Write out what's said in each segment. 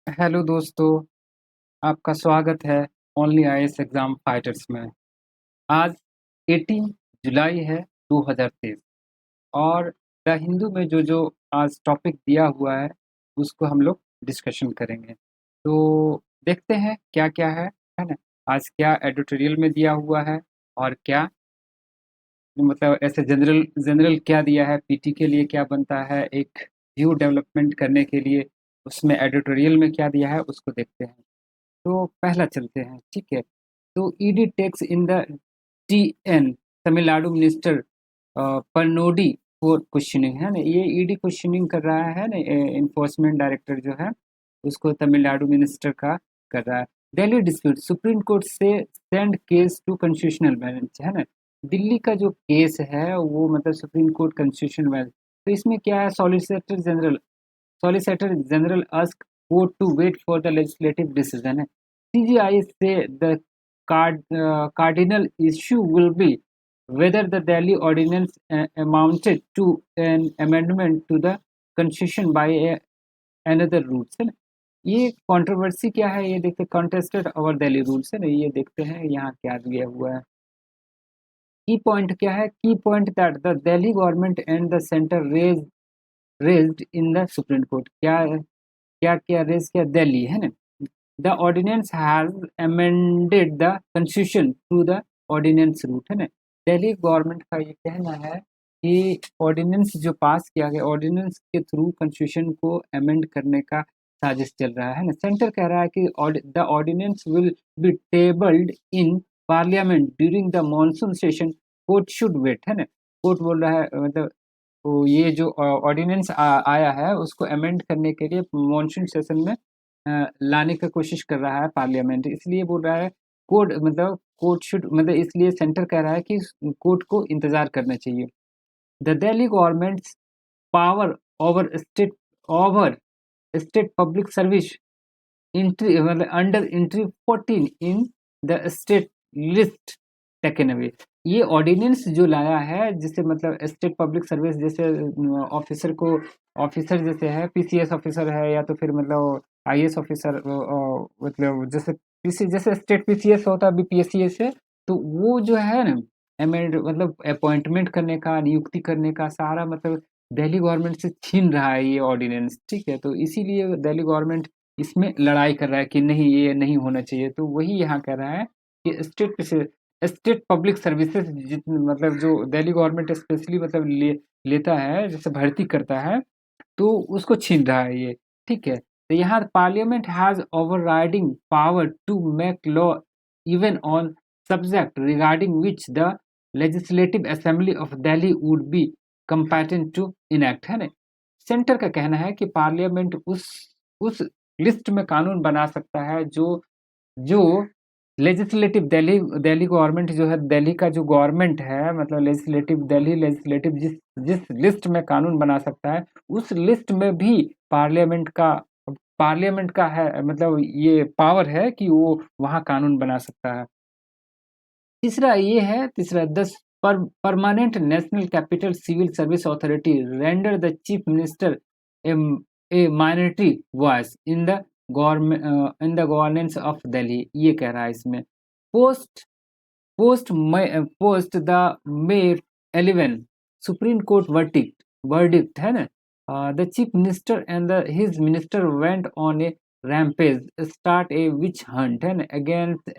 Hello दोस्तों, आपका स्वागत है ओनली आईएएस एग्जाम फाइटर्स में। आज 18 जुलाई है 2023 और द हिंदू में जो आज टॉपिक दिया हुआ है उसको हम लोग डिस्कशन करेंगे। तो देखते हैं क्या क्या है ना। आज क्या एडिटोरियल में दिया हुआ है और क्या मतलब ऐसे जनरल जनरल क्या दिया है, पीटी के लिए क्या बनता है, एक व्यू डेवलपमेंट करने के लिए उसमें एडिटोरियल में क्या दिया है उसको देखते हैं। तो पहला चलते हैं, ठीक है। तो ED takes in the TN Tamil Nadu minister Ponmudi for questioning, है ना। ये ईडी क्वेश्चनिंग कर रहा है ना, इन्फोर्समेंट डायरेक्टर जो है उसको तमिलनाडु मिनिस्टर का कर रहा है। दिल्ली डिस्प्यूट सुप्रीम कोर्ट से send case to constitutional bench, है ना। दिल्ली का जो केस है वो मतलब सुप्रीम कोर्ट कॉन्स्टिट्यूशनल बेंच। तो इसमें क्या है, Solicitor General asked court to wait for the legislative decision. CGI say the cardinal issue will be whether the Delhi ordinance amounted to an amendment to the constitution by another rules, है ना। ये controversy क्या है ये देखते, contested over Delhi rules, है ना। ये देखते हैं यहाँ क्या दिया हुआ है। की पॉइंट क्या है, key point that the Delhi government and the centre raised in the Supreme Court. क्या क्या रेज किया, दिल्ली, है ना। The ordinance has amended the constitution through the ordinance route, है ना। दिल्ली गवर्नमेंट का ये कहना है कि ऑर्डिनेंस जो पास किया गया, ऑर्डिनेंस के थ्रू कॉन्स्टिट्यूशन को अमेंड करने का साजिश चल रहा है ना। सेंटर कह रहा है कि the ordinance will be tabled in parliament during the monsoon session, court should wait, है ना। कोर्ट बोल रहा है मतलब तो ये जो ऑर्डिनेंस आया है उसको अमेंड करने के लिए मॉनसून सेशन में लाने की कोशिश कर रहा है पार्लियामेंट, इसलिए बोल रहा है कोर्ट शुड मतलब इसलिए सेंटर कह रहा है कि कोर्ट को इंतजार करना चाहिए। The Delhi government's power over state public service entry मतलब under entry 14 in the state list taken away. ये ऑर्डिनेंस जो लाया है जिससे मतलब स्टेट पब्लिक सर्विस जैसे ऑफिसर को, ऑफिसर जैसे है पीसीएस ऑफिसर है या तो फिर मतलब आईएएस ऑफिसर, मतलब जैसे पीसी जैसे स्टेट पीसीएस होता है बीपीएससी से, तो वो जो है ना एमेंड मतलब अपॉइंटमेंट करने का, नियुक्ति करने का सारा मतलब दिल्ली गवर्नमेंट से छीन रहा है ये ऑर्डिनेंस, ठीक है। तो इसीलिए दिल्ली गवर्नमेंट इसमें लड़ाई कर रहा है कि नहीं ये नहीं होना चाहिए। तो वही यहाँ कह रहा है कि स्टेट पब्लिक सर्विसेज जितने मतलब जो दिल्ली गवर्नमेंट स्पेशली मतलब लेता है जैसे भर्ती करता है तो उसको छीन रहा है ये, ठीक है। तो यहाँ parliament has overriding power to make law even on subject regarding which the legislative assembly of Delhi would be competent to enact, है ना। सेंटर का कहना है कि पार्लियामेंट उस लिस्ट में कानून बना सकता है जो जो लेजिस्लेटिव दिल्ली दिल्ली गवर्नमेंट जो है, दिल्ली का जो गवर्नमेंट है मतलब लेजिस्लेटिव दिल्ली लेजिस्लेटिव जिस जिस लिस्ट में कानून बना सकता है उस लिस्ट में भी पार्लियामेंट का है मतलब ये पावर है कि वो वहाँ कानून बना सकता है। तीसरा 10 permanent national capital civil service authority render the chief minister a minority voice in the governance of Delhi, ये कह रहा है इसमें। Post post the May 11 Supreme Court verdict, है ना। The chief minister and his minister went on a rampage start a witch hunt, है ना,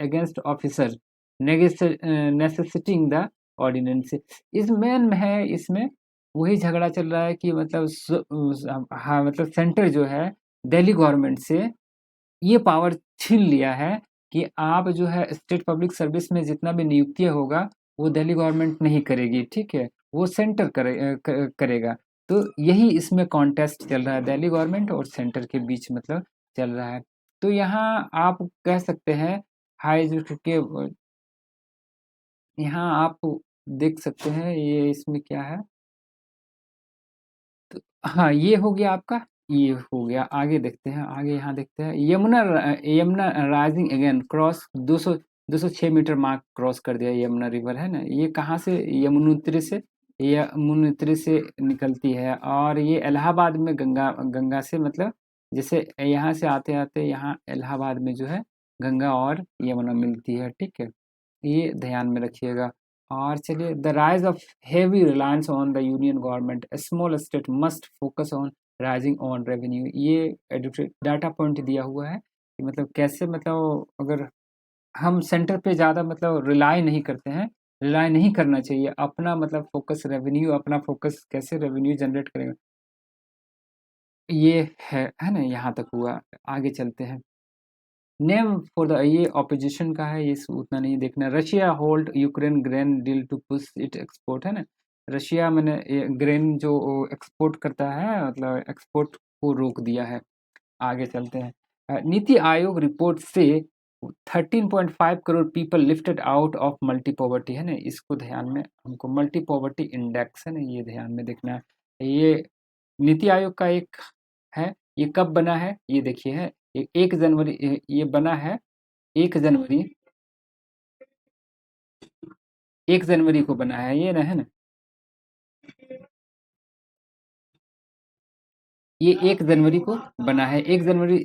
against officer necessitating the ordinance. इस मेन में है, इसमें वही झगड़ा चल रहा है कि मतलब हाँ मतलब सेंटर जो है दिल्ली गवर्नमेंट से ये पावर छीन लिया है कि आप जो है स्टेट पब्लिक सर्विस में जितना भी नियुक्तियाँ होगा वो दिल्ली गवर्नमेंट नहीं करेगी, ठीक है, वो सेंटर करेगा। तो यही इसमें कॉन्टेस्ट चल रहा है दिल्ली गवर्नमेंट और सेंटर के बीच मतलब चल रहा है। तो यहाँ आप कह सकते हैं हाई जो के यहाँ आप देख सकते हैं ये इसमें क्या है। तो हाँ ये हो गया आपका, ये हो गया। आगे देखते हैं, आगे यहाँ देखते हैं Yamuna rising again cross 206 metre mark cross कर दिया यमुना रिवर, है ना। ये कहाँ से, यमुनोत्री से निकलती है और ये इलाहाबाद में गंगा गंगा से मतलब जैसे यहाँ से आते आते यहाँ इलाहाबाद में जो है गंगा और यमुना मिलती है, ठीक है, ये ध्यान में रखिएगा। और चलिए, the rise of heavy reliance on the union government, small state must focus on rising on revenue, ये डाटा पॉइंट दिया हुआ है कि मतलब कैसे, मतलब अगर हम सेंटर पे ज़्यादा मतलब रिलाई नहीं करते हैं, रिलाई नहीं करना चाहिए, अपना मतलब फोकस रेवेन्यू, अपना फोकस कैसे रेवेन्यू जनरेट करेगा, ये है ना, यहाँ तक हुआ। आगे चलते हैं। नेम फॉर द, ये ऑपोजिशन का है, ये उतना नहीं देखना। Russia hold Ukraine grain deal to push it export, है ना, रशिया मैंने ग्रेन जो एक्सपोर्ट करता है, मतलब एक्सपोर्ट को रोक दिया है। आगे चलते हैं। नीति आयोग रिपोर्ट से 13.5 crore people lifted out of multi poverty, है ना, इसको ध्यान में हमको, मल्टी पॉवर्टी इंडेक्स, है ना, ये ध्यान में देखना है। ये नीति आयोग का एक है, ये कब बना है ये देखिए, है 1 जनवरी, ये बना है 1 जनवरी, 1 जनवरी को बना है ये ना, है ना, ये 1 जनवरी को बना है, 1 जनवरी,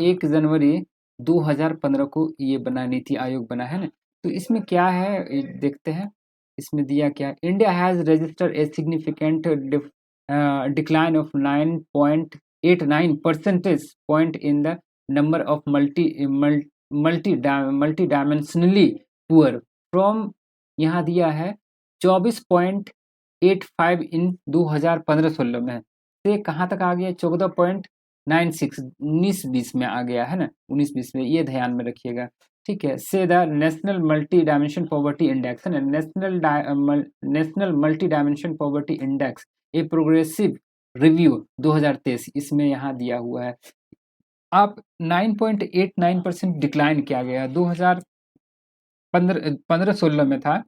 1 जनवरी 2015 को ये बना, नीति आयोग बना है ना। तो इसमें क्या है देखते हैं, इसमें दिया क्या है। India has registered a significant decline of 9.89 percentage point in the number of multi dimensionally poor from, यहाँ दिया है 24.85 इन 2015-16 में से कहाँ तक आ गया, 14.96, 19-20 में आ गया है ना, 19-20 में, ये ध्यान में रखिएगा, ठीक है। से the national multi dimension poverty index, है ना, national multi dimension poverty index, a progressive review 2023, इसमें यहाँ दिया हुआ है। आप 9.89% डिक्लाइन किया गया, 2015-16 में था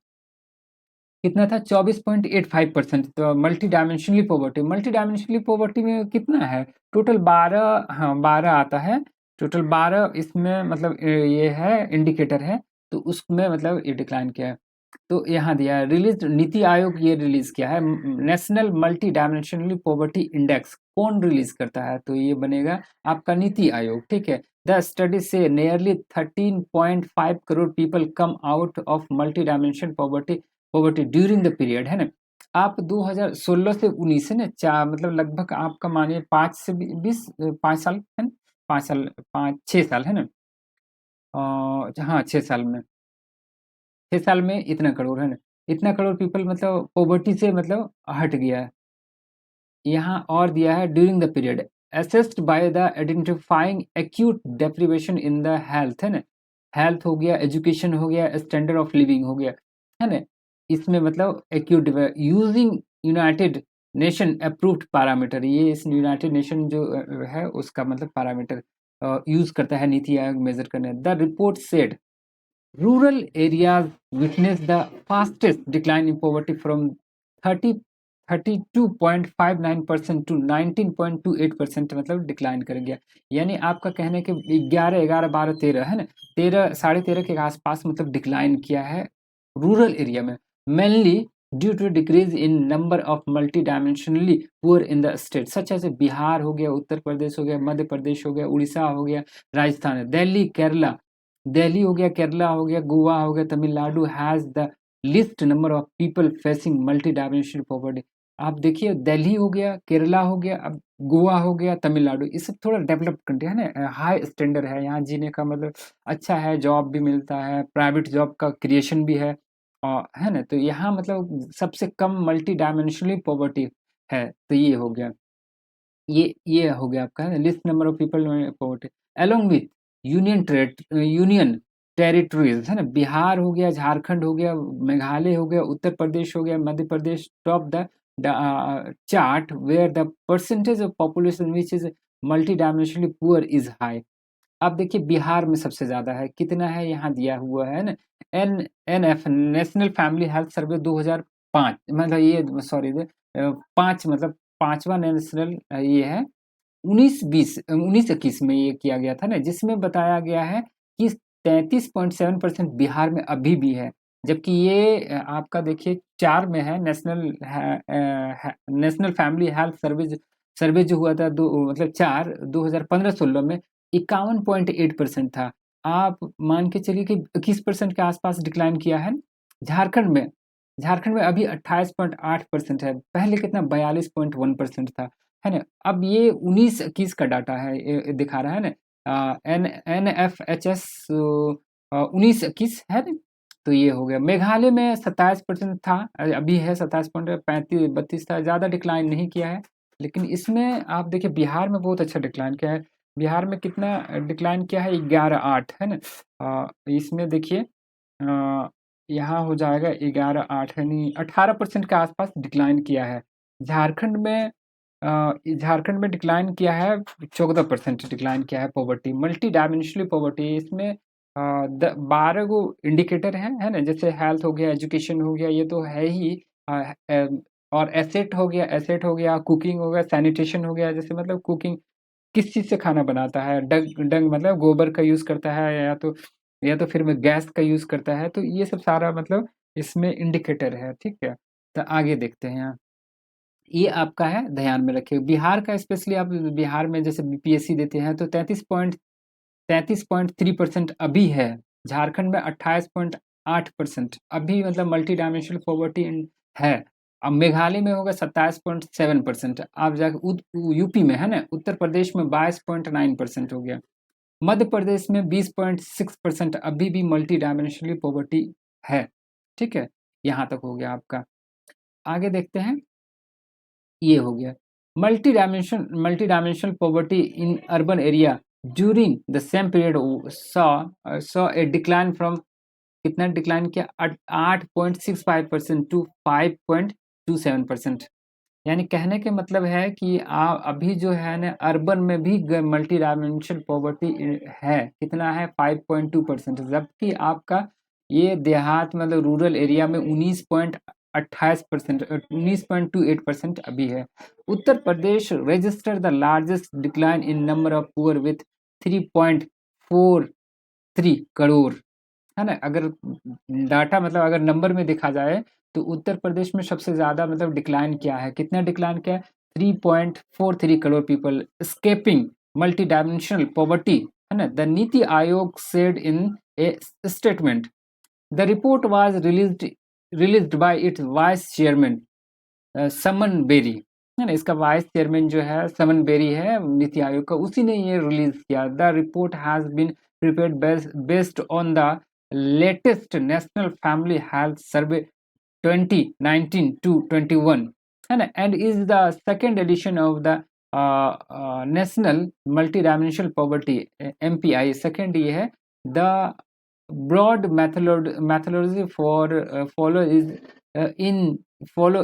कितना था, 24.85%। तो मल्टी डायमेंशनली पॉवर्टी में कितना है, टोटल 12, हाँ 12 आता है, टोटल 12 इसमें मतलब ये है इंडिकेटर है, तो उसमें मतलब ये डिक्लाइन किया है। तो यहाँ दिया है, रिलीज नीति आयोग ये रिलीज किया है national multi dimensionally poverty index, कौन रिलीज करता है, तो ये बनेगा आपका नीति आयोग, ठीक है। द स्टडी से nearly 13.5 crore people come out of multi dimension poverty during the period, है ना। आप 2016 से 19 है ना, चार मतलब लगभग आपका मानिए 5 से 20, 5 साल है ना, 5 साल, 5-6 साल है ना, हाँ 6 साल में, 6 साल में इतना करोड़ है ना, इतना करोड़ पीपल मतलब पॉवर्टी से मतलब हट गया है। यहाँ और दिया है during the period assessed by the identifying acute deprivation in the health, है ना, हेल्थ हो गया, एजुकेशन हो गया, स्टैंडर्ड ऑफ लिविंग हो गया, है ना, इसमें मतलब acute using United nation approved parameter, ये इस यूनाइटेड नेशन जो है उसका मतलब पैरामीटर यूज करता है नीति आयोग मेजर करने। The report said rural areas witness the fastest decline in poverty from 30 32.59% to 19.28% मतलब डिक्लाइन कर गया। यानी आपका कहने के 11, 11, 12, 13 है ना, 13, 13.5 के आसपास मतलब डिक्लाइन किया है रूरल एरिया में, mainly due to decrease in number of multi dimensionally poor in the state such as Bihar हो गया, उत्तर प्रदेश हो गया, मध्य प्रदेश हो गया, उड़ीसा हो गया, राजस्थान, दिल्ली, केरला, दिल्ली हो गया, केरला हो गया, गोवा हो गया, Tamil Nadu has the list number of people facing multi dimensional poverty. आप देखिए दिल्ली हो गया, केरला हो गया, अब गोवा हो गया, तमिलनाडु, ये सब थोड़ा डेवलप्ड कंट्री है ना, हाई स्टैंडर्ड है, यहाँ जीने का मतलब अच्छा है, जॉब भी मिलता है, प्राइवेट जॉब का क्रिएशन भी है, और है ना, तो यहाँ मतलब सबसे कम मल्टी डायमेंशनली पॉवर्टी है, तो ये हो गया, ये हो गया आपका list number of people poverty along with union territories, है ना, बिहार हो गया, झारखंड हो गया, मेघालय हो गया, उत्तर प्रदेश हो गया, Madhya Pradesh top the chart where the percentage of population which is multi dimensionally poor is high. अब देखिए बिहार में सबसे ज्यादा है, कितना है यहाँ दिया हुआ है ना, NF नेशनल फैमिली हेल्थ सर्वे 2005 मतलब ये सॉरी 5 मतलब 5वां नेशनल ये है, 19-20 19-21 में ये किया गया था ना, जिसमें बताया गया है कि 33.7% बिहार में अभी भी है, जबकि ये आपका देखिए 4 में है, नेशनल फैमिली हेल्थ सर्विस सर्वे जो हुआ था 2015-16 में 51.8% था। आप मान के चलिए कि 21% के आसपास डिक्लाइन किया है। झारखंड में अभी 28.8% है, पहले कितना 42.1% था, है ना। अब ये 19-21 का डाटा है, ये दिखा रहा है ना, NFHS 19-21 है ना। तो ये हो गया। मेघालय में 27% था, अभी है 27.32 था, ज़्यादा डिक्लाइन नहीं किया है। लेकिन इसमें आप देखिए बिहार में बहुत अच्छा डिक्लाइन किया है। बिहार में कितना डिक्लाइन किया है, 11.8 है ना। इसमें देखिए यहाँ हो जाएगा 11.8 यानी 18% के आसपास डिक्लाइन किया है। झारखंड में झारखंड में डिक्लाइन किया है, 14% डिक्लाइन किया है पॉवर्टी, मल्टी डायमेंशनल पॉवर्टी। इसमें 12 गो इंडिकेटर हैं, है ना, जैसे हेल्थ हो गया, एजुकेशन हो गया, ये तो है ही। और एसेट हो गया, कुकिंग हो गया, सैनिटेशन हो गया, जैसे मतलब कुकिंग किस चीज़ से खाना बनाता है, डंग डंग मतलब गोबर का यूज़ करता है, या तो फिर में गैस का यूज़ करता है, तो ये सब सारा मतलब इसमें इंडिकेटर है, ठीक है। तो आगे देखते हैं यहाँ, ये आपका है, ध्यान में रखिए। बिहार का स्पेशली आप बिहार में जैसे बीपीएससी देते हैं तो 33.3% अभी है। झारखंड में 28.8% अभी मतलब मल्टी डायमेंशनल पॉवर्टी है। अब मेघालय में होगा 27.7%, आप जाकर यूपी में है ना, उत्तर प्रदेश में 22.9% हो गया, मध्य प्रदेश में 20.6% अभी भी मल्टी डायमेंशनली पॉवर्टी है, ठीक है। यहाँ तक हो गया आपका। आगे देखते हैं, ये हो गया multi dimensional poverty in urban area during the same period saw a decline from, कितना डिक्लाइन किया, 8.65% टू 5.27%। यानी कहने के मतलब है कि अभी जो है ना अर्बन में भी मल्टी डायमेंशनल पॉवर्टी है, कितना है, 5.2%, जबकि आपका ये देहात मतलब रूरल एरिया में 19.28%, 19.28% अभी है। Uttar Pradesh register the largest decline in number of poor with 3.43 crore, है ना। अगर डाटा मतलब अगर नंबर में देखा जाए तो उत्तर प्रदेश में सबसे ज़्यादा मतलब डिक्लाइन किया है, कितना डिक्लाइन किया है, 3.43 crore people escaping multi dimensional poverty, है ना। The NITI Aayog said in a statement, the report was released by its vice chairman Suman Bery, है ना। इसका वाइस चेयरमैन जो है समन बेरी है नीति आयोग का, उसी ने ये रिलीज किया। The report has been prepared based on the latest national family health survey 2019 to 21, है ना, and is the second edition of the national multi dimensional poverty MPI, second ये है। The broad methodology for follow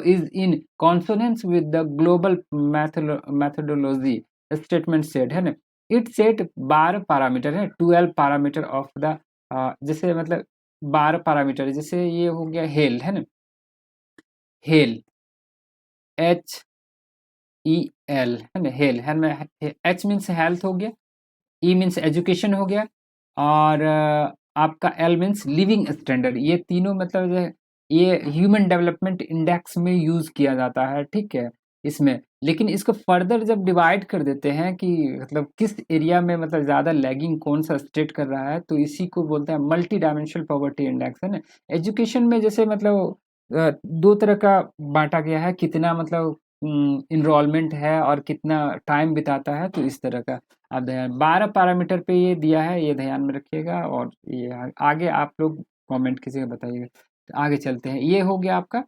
is in consonance with the global methodology statement said, है ना। It set 12 parameter है, 12 parameter of the, जैसे मतलब 12 parameter, जैसे ये हो गया हेल, है ना, हेल HEL, है ना, हेल है ना। H मीन्स हेल्थ हो गया, E मीन्स एजुकेशन हो गया, और आपका L मीन्स लिविंग स्टैंडर्ड। ये तीनों मतलब जो है ये ह्यूमन डेवलपमेंट इंडेक्स में यूज किया जाता है, ठीक है, इसमें। लेकिन इसको फर्दर जब डिवाइड कर देते हैं कि मतलब किस एरिया में मतलब ज़्यादा लैगिंग कौन सा स्टेट कर रहा है, तो इसी को बोलते हैं मल्टी डायमेंशनल पॉवर्टी इंडेक्स, है ना। एजुकेशन में जैसे मतलब दो तरह का बांटा गया है, कितना मतलब इनरोलमेंट है और कितना टाइम बिताता है, तो इस तरह का आप ध्यान, 12 पैरामीटर पे ये दिया है, ये ध्यान में रखिएगा। और ये आगे आप लोग कमेंट किसी का बताइएगा। तो आगे चलते हैं, ये हो गया आपका,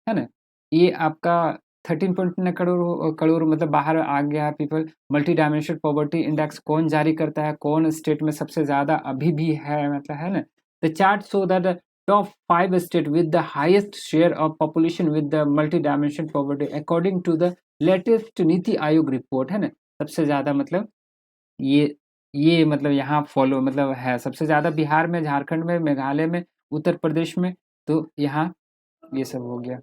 है ना। ये आपका 13.9 करोड़ मतलब बाहर आ गया है people. Multi dimensional poverty index कौन जारी करता है, कौन स्टेट में सबसे ज़्यादा अभी भी है, मतलब, है ना। The chart show that top 5 state with the highest share of population with the multi-dimensional poverty according to the latest NITI Aayog report, है ना। सबसे ज़्यादा मतलब ये मतलब यहाँ फॉलो मतलब है सबसे ज़्यादा बिहार में, झारखंड में, मेघालय में, उत्तर प्रदेश में, तो यहाँ ये सब हो गया।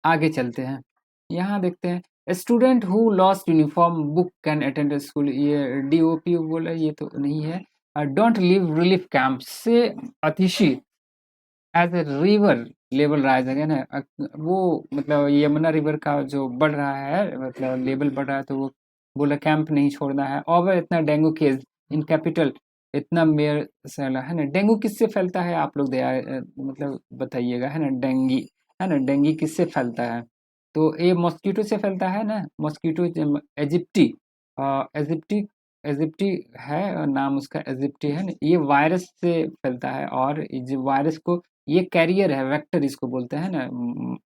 आगे चलते हैं, यहाँ देखते हैं student who lost uniform book can attend school, ये DOP बोला, ये तो नहीं है। डोंट लीव रिलीफ कैंप से Atishi as a river level rise है ना, वो मतलब यमुना रिवर का जो बढ़ रहा है, मतलब लेवल बढ़ रहा है, तो वो बोला कैंप नहीं छोड़ना है। और इतना डेंगू केस इन कैपिटल, इतना मेयर सैला है ना। डेंगू किससे फैलता है आप लोग दया मतलब बताइएगा, है ना। डेंगी है ना, डेंगी किससे फैलता है? तो ये मॉस्किटो से फैलता है ना, मॉस्किटो एजिप्टी, एजिप्टी, एजिप्टी है नाम उसका, एजिप्टी है ना। ये वायरस से फैलता है, और जो वायरस को, ये कैरियर है, वेक्टर इसको बोलते हैं ना।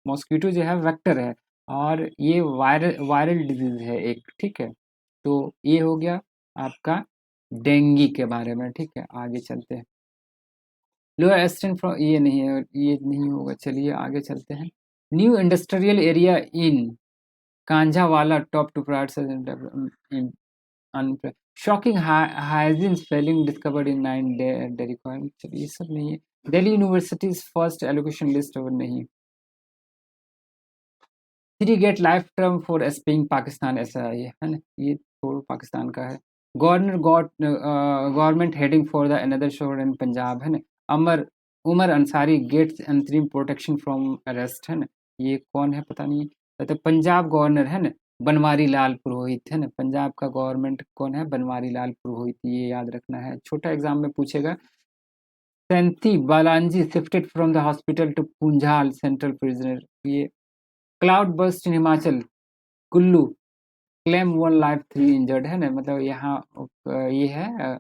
मॉस्किटो जो है वेक्टर है, और ये वायरल डिजीज है एक, ठीक है। तो ये हो गया आपका डेंगी के बारे में, ठीक है। आगे चलते हैं। लोअर ईस्टर्न फ्रॉम, ये नहीं है, ये नहीं होगा। चलिए आगे चलते हैं। New industrial area in Kanjhawala top two private in shocking hygiene failing discovered in 9 dairy farm। चलिए ये सब नहीं है। Delhi universities first allocation list, और नहीं। Three get life term for spying Pakistan, ऐसा है ना, ये तो पाकिस्तान का है। Governor got government heading for the another shore in Punjab, है ना। अमर उमर अंसारी गेट्स अंतरिम प्रोटेक्शन फ्रॉम अरेस्ट, है ना। ये कौन है पता नहीं। तो पंजाब गवर्नर है ना बनवारी लाल पुरोहित, है ना। पंजाब का गवर्नमेंट कौन है? बनवारी लाल पुरोहित, ये याद रखना है, छोटा एग्जाम में पूछेगा। Senthil Balaji shifted from the hospital to Puzhal central prisoner, ये cloud burst in Himachal, Kullu claim one life three injured, है ना। मतलब यहाँ ये है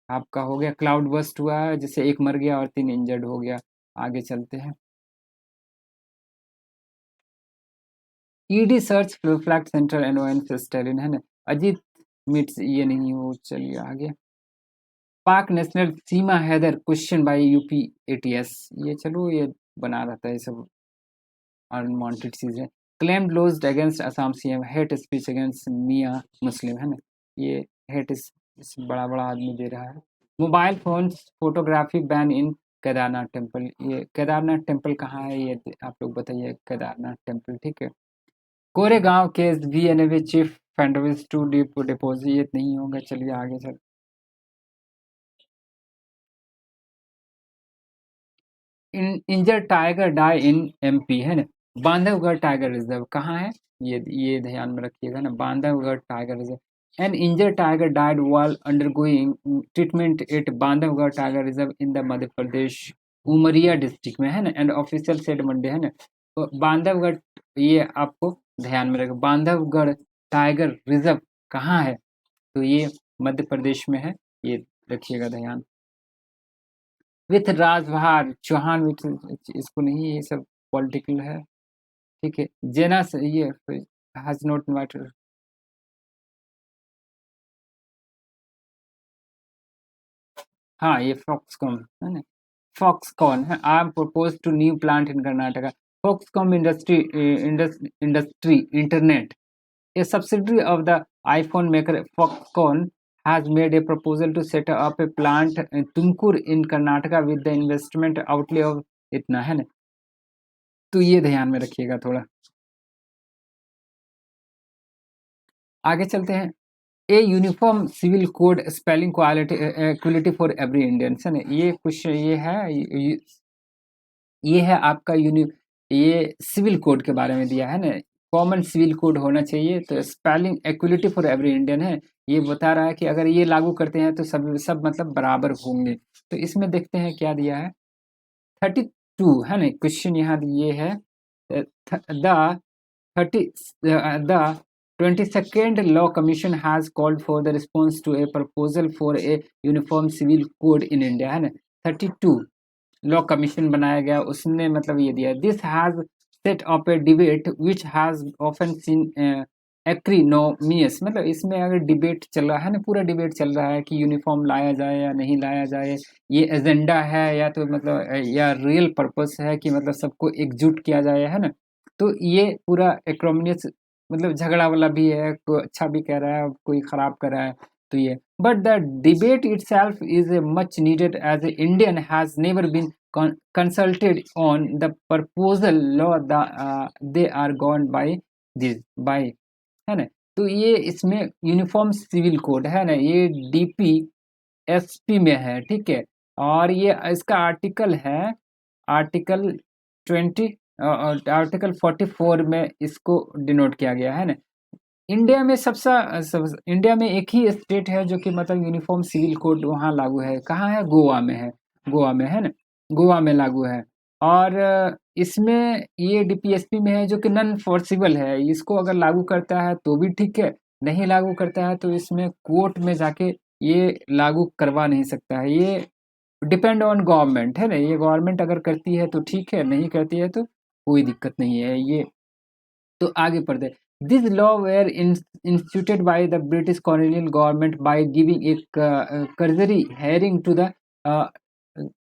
आपका हो गया क्लाउड बर्स्ट हुआ है, जिससे एक मर गया और 3 इंजर्ड हो गया। आगे चलते हैं। ईडी सर्च फ्लैग सेंट्रल एनओएन स्टेलिन, है ना। अजीत मिट्स, ये नहीं हो। चलिए आगे। Pak national Seema Haider question by UP ATS, ये चलो ये बना रहता है, ये सब अनवांटेड चीजें। Claim lodged against Assam CM, hate speech against Miya Muslim, है ना। ये हेट इस बड़ा बड़ा आदमी दे रहा है। Mobile phone photography ban in Kedarnath temple, ये केदारनाथ टेम्पल कहाँ है, ये आप लोग बताइए। केदारनाथ टेम्पल, ठीक है। Koregaon case VNA chief Fadnavis to deposit, नहीं होगा। चलिए आगे चल। Injured tiger die in MP, है ना। बांधवगढ़ टाइगर रिजर्व कहाँ है? ये ध्यान में रखिएगा ना, Bandhavgarh tiger reserve. N injured tiger died while undergoing treatment at Bandhavgarh tiger reserve in the Madhya Pradesh Umaria district में, है ना। एंड ऑफिशियल सेड मंडे, है ना। तो बांधवगढ़, ये आपको ध्यान में रखना, बांधवगढ़ टाइगर रिजर्व कहाँ है? तो ये मध्य प्रदेश में है, ये रखिएगा ध्यान। विथ राजभार चौहान, विथ इसको नहीं, ये सब पॉलिटिकल है, ठीक है। जेना से ये हैज नॉट इनवाइटेड। हाँ, ये फॉक्सकॉन है ना। फॉक्सकॉन है। I am propose to new plant in Karnataka. Foxconn industry internet, a subsidiary of the iPhone maker Foxconn, has made a proposal to set up a plant in Tumkur in Karnataka with the investment outlay of इतना, है ना। तो ये ध्यान में रखिएगा थोड़ा। आगे चलते हैं। A uniform civil code spelling quality equality for every Indian, है ना। ये कुछ ये है, ये है आपका ये सिविल कोड के बारे में दिया है ना। कॉमन सिविल कोड होना चाहिए, तो spelling equality for every Indian है। ये बता रहा है कि अगर ये लागू करते हैं तो सब सब मतलब बराबर होंगे। तो इसमें देखते हैं क्या दिया है। 32 है ना क्वेश्चन, यहाँ ये है। The 30 the 22nd Law Commission has called for the response to a proposal for a uniform civil code in India, है ना। 32 लॉ कमीशन बनाया गया, उसने मतलब ये दिया। This has set up a debate which has often seen acrimonious, मतलब इसमें अगर डिबेट चल रहा है ना, पूरा डिबेट चल रहा है कि यूनिफॉर्म लाया जाए या नहीं लाया जाए, ये एजेंडा है या तो मतलब या रियल पर्पस है कि मतलब सबको एकजुट किया जाए, है ना। तो ये पूरा एक्रोमियस मतलब झगड़ा वाला भी है, कोई अच्छा भी कह रहा है, कोई खराब कर रहा है। तो ये but the debate itself is a much needed as the Indian has never been consulted on the proposal law they are governed by this by, है ना। तो ये इसमें यूनिफॉर्म सिविल कोड है ना, ये डीपी एसपी में है, ठीक है। और ये इसका आर्टिकल है आर्टिकल 20 आर्टिकल 44 में इसको डिनोट किया गया है ना। इंडिया में इंडिया में एक ही स्टेट है जो कि मतलब यूनिफॉर्म सिविल कोड वहाँ लागू है, कहाँ है? गोवा में है। गोवा में है ना, गोवा में लागू है। और इसमें ये डीपीएसपी में है जो कि नॉन फोर्सिबल है, इसको अगर लागू करता है तो भी ठीक है, नहीं लागू करता है तो इसमें कोर्ट में जाके ये लागू करवा नहीं सकता है। ये डिपेंड ऑन गवर्नमेंट है ना, ये गवर्नमेंट अगर करती है तो ठीक है, नहीं करती है तो कोई दिक्कत नहीं है ये। तो आगे पढ़ते हैं। This law were instituted by the British colonial government by giving a cursory hearing to the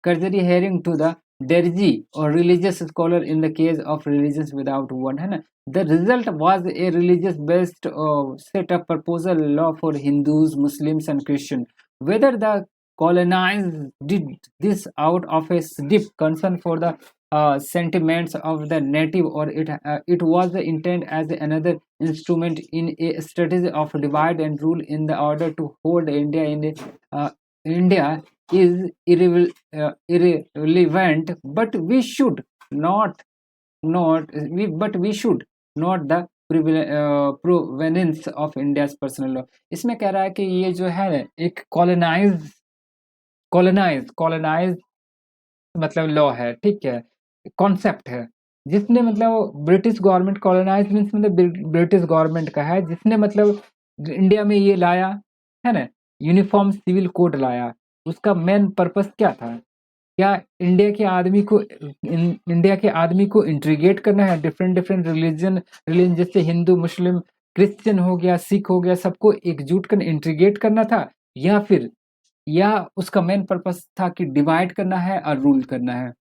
cursory hearing to the derji or religious scholar in the case of religions without one, है ना। The result was a religious based set of proposal law for Hindus, Muslims and Christians. Whether the colonized did this out of a deep concern for the sentiments of the native, or it was the intent as another instrument in a strategy of divide and rule in the order to hold India in India is irrelevant, but we should we should not the provenance of India's personal law। इसमें कह रहा है कि ये जो है एक colonise मतलब लॉ है, ठीक है, कॉन्सेप्ट है, जिसने मतलब ब्रिटिश गवर्नमेंट, कॉलोनाइज मीन्स मतलब ब्रिटिश गवर्नमेंट का है, जिसने मतलब इंडिया में ये लाया है ना, यूनिफॉर्म सिविल कोड लाया। उसका मेन पर्पस क्या था? क्या इंडिया के आदमी को इंट्रीगेट करना है, डिफरेंट डिफरेंट रिलीजन जैसे हिंदू, मुस्लिम, क्रिश्चियन हो गया, सिख हो गया, सबको एकजुट कर इंट्रीगेट करना था, या उसका मेन पर्पस था कि डिवाइड करना है और रूल करना है।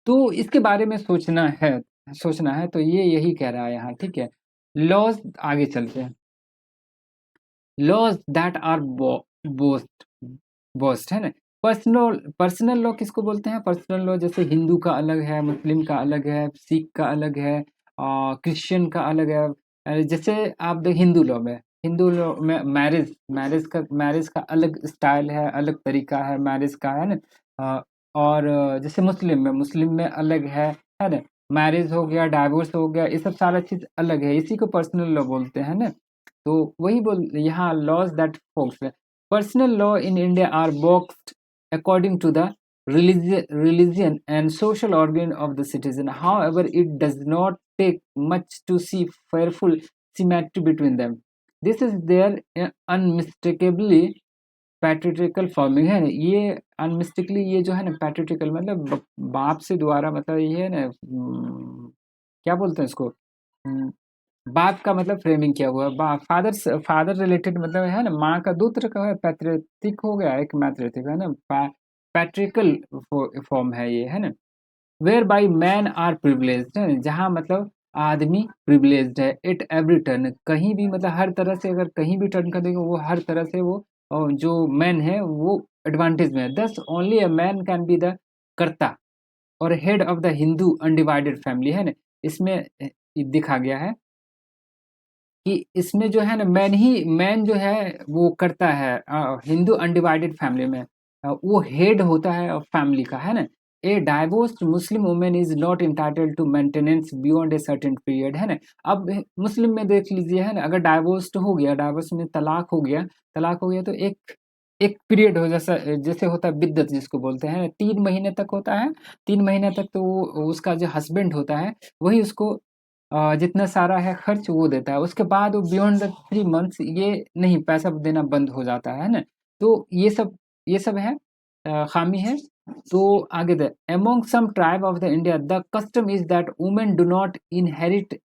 तो इसके बारे में सोचना है तो ये यही कह रहा है यहाँ, ठीक है। लॉज, आगे चलते हैं। लॉज दैट आर बोस्ट है ना। पर्सनल लॉ किसको बोलते हैं? पर्सनल लॉ जैसे हिंदू का अलग है, मुस्लिम का अलग है, सिख का अलग है, क्रिश्चियन का अलग है। जैसे आप देख हिंदू लॉ में मैरिज का अलग स्टाइल है, अलग तरीका है मैरिज का, है ना। और जैसे मुस्लिम में अलग है ना। मैरिज हो गया, डाइवोर्स हो गया, ये सब सारा चीज अलग है, इसी को पर्सनल लॉ बोलते हैं ना। तो वही बोल यहाँ लॉज दैट फोक्स है। Personal law in India are boxed according to the religion and social organ of the citizen. However, it does not take much to see fearful symmetry between them. This is their unmistakably patriarchal forming है ना। ये अनमिस्टेकली ये जो है ना पैट्रियटिकल मतलब बाप से द्वारा, मतलब ये है ना क्या बोलते हैं इसको, बाप का मतलब फ्रेमिंग किया हुआ है, फादर रिलेटेड मतलब है ना, माँ का दो तरह का है, पैट्रियटिक हो गया, एक मैट्रियटिक है ना। पैट्रिकल फॉर्म है ये, है ना। Whereby man are privileged है, जहाँ मतलब आदमी प्रिविलेज्ड है एट एवरी टर्न, कहीं भी मतलब हर तरह से अगर कहीं भी टर्न कर देगा वो हर तरह से वो जो मैन है वो एडवांटेज में है। दस only a man can be the कर्ता और head of the Hindu undivided family, है ना। इसमें दिखा गया है कि इसमें जो है ना मैन जो है वो करता है हिंदू अनडिवाइडेड फैमिली में, वो हेड होता है फैमिली का, है ना। A divorced Muslim women is not entitled to maintenance beyond a certain period, है ना। अब मुस्लिम में देख लीजिए, है ना, अगर डाइवोर्स में तलाक हो गया तो एक एक पीरियड हो, जैसा जैसे होता है बिद्दत जिसको बोलते हैं, 3 महीने तक होता है। 3 महीने तक तो वो उसका जो हस्बैंड होता है वही उसको जितना सारा है खर्च वो देता है। उसके बाद वो बियॉन्ड द 3 मंथ्स ये नहीं, पैसा देना बंद हो जाता है ना। तो ये सब है खामी है। तो आगे they among some tribe of the India the custom is that women do not inherit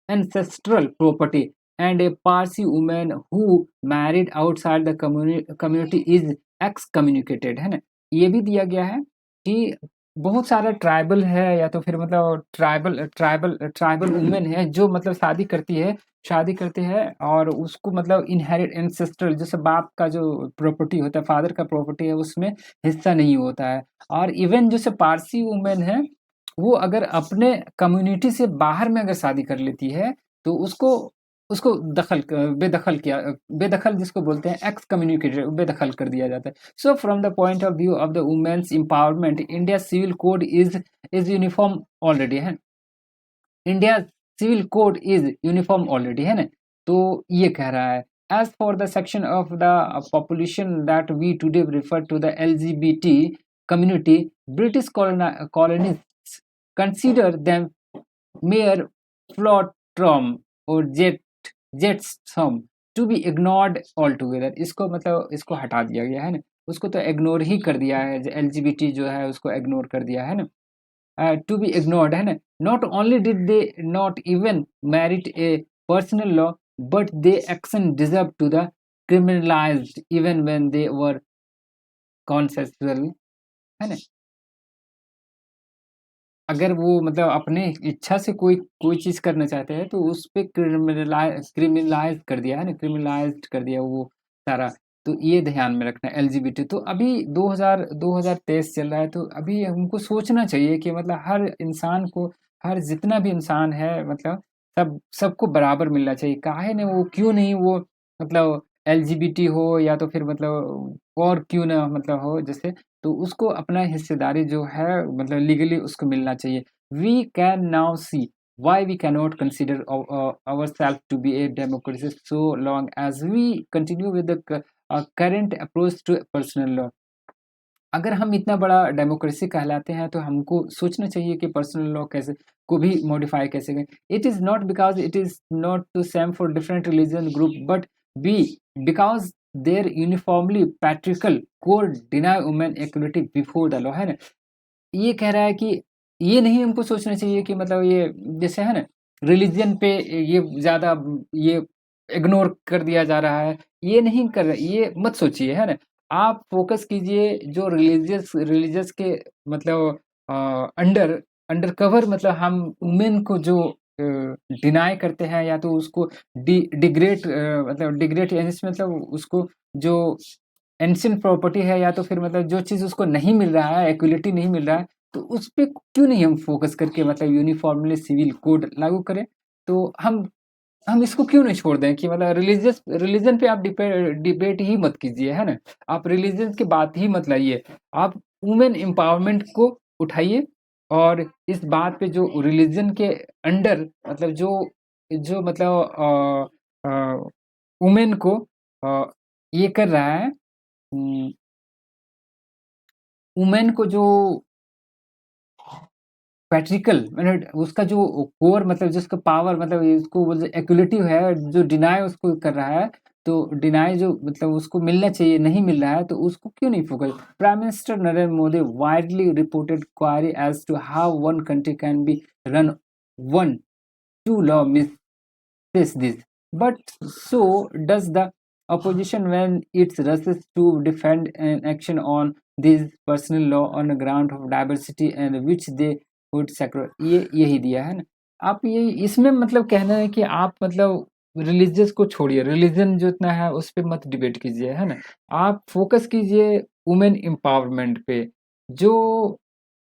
ancestral property, and a Parsi woman who married outside the community is excommunicated, है ना। ये भी दिया गया है कि बहुत सारा ट्राइबल है या तो फिर मतलब ट्राइबल वुमेन है जो मतलब शादी करती है और उसको मतलब इनहेरिट एंसेस्ट्रल जैसे बाप का जो प्रॉपर्टी होता है, फादर का प्रॉपर्टी है, उसमें हिस्सा नहीं होता है। और इवन जैसे पारसी वुमेन है वो अगर अपने कम्युनिटी से बाहर में अगर शादी कर लेती है तो उसको बेदखल किया, बेदखल जिसको बोलते हैं एक्स कम्युनिकेटेड, बेदखल कर दिया जाता है। So from the point of view of the women's empowerment, India civil code is uniform already है, India civil code is uniform already है ना। तो ये कह रहा है as for the section of the population that we today refer to the LGBT community, British colonist consider them mere flotrom और jetsam to be ignored altogether। इसको मतलब इसको हटा दिया गया है ना, उसको तो इग्नोर ही कर दिया है, एलजीबीटी जो है उसको इग्नोर कर दिया है ना, टू बी इग्नोर्ड है ना। Not only did they not even merit a personal law but they action deserve to the criminalized even when they were consensual है ना। अगर वो मतलब अपने इच्छा से कोई चीज़ करना चाहते हैं तो उस पे क्रिमिनलाइज़ कर दिया है ना, क्रिमिनलाइज़्ड कर दिया वो सारा। तो ये ध्यान में रखना एलजीबीटी। तो अभी 2023 चल रहा है, तो अभी हमको सोचना चाहिए कि मतलब हर इंसान को, हर जितना भी इंसान है मतलब सबको बराबर मिलना चाहिए। काहे ने वो क्यों नहीं वो मतलब एलजीबीटी हो या तो फिर मतलब और क्यों ना मतलब हो जैसे, तो उसको अपना हिस्सेदारी जो है मतलब लीगली उसको मिलना चाहिए। We can now see why we cannot consider ourselves to be a democracy so long as we continue with the current approach to personal law। अगर हम इतना बड़ा डेमोक्रेसी कहलाते हैं तो हमको सोचना चाहिए कि पर्सनल लॉ कैसे को भी मॉडिफाई कैसे करें। It is not because it is not to same for different religion group but be because there uniformly patriarchal code deny women equality before the law है ना। ये कह रहा है कि ये नहीं हमको सोचना चाहिए कि मतलब ये जैसे है ना रिलीजन पे ये ज़्यादा ये इग्नोर कर दिया जा रहा है, ये नहीं कर रहा, ये मत सोचिए है ना। आप फोकस कीजिए जो रिलीजियस रिलीजियस के मतलब अंडर अंडर कवर मतलब हम वुमेन को जो डिनाई करते हैं या तो उसको डिग्रेड मतलब डिग्रेड मतलब उसको जो एंशिएंट प्रॉपर्टी है या तो फिर मतलब जो चीज़ उसको नहीं मिल रहा है, इक्वलिटी नहीं मिल रहा है, तो उस पे क्यों नहीं हम फोकस करके मतलब यूनिफॉर्मली सिविल कोड लागू करें। तो हम इसको क्यों नहीं छोड़ दें कि मतलब रिलीजन पे आप डिबेट ही मत कीजिए है ना। आप रिलीजन की बात ही मत लाइए, आप वुमेन एम्पावरमेंट को उठाइए और इस बात पे जो रिलीजन के अंडर मतलब जो जो मतलब वुमेन को ये कर रहा है, वुमेन को जो पैट्रिकल मतलब उसका जो कोर मतलब जिसका पावर मतलब इसको बोलते इक्वलिटी है, जो डिनाई उसको कर रहा है, तो डिनाई जो मतलब उसको मिलना चाहिए नहीं मिल रहा है, तो उसको क्यों नहीं focus. Prime minister Narendra Modi widely reported query as to how one country can be run one two law says this, but so does the opposition when it rushes to defend an action on this personal law on the ground of diversity and which they would sacrifice। ये यही दिया है ना। आप ये इसमें मतलब कहना है कि आप मतलब रिलीजियस को छोड़िए, रिलीजन जो इतना है उस पे मत डिबेट कीजिए है ना। आप फोकस कीजिए वुमेन एम्पावरमेंट पे, जो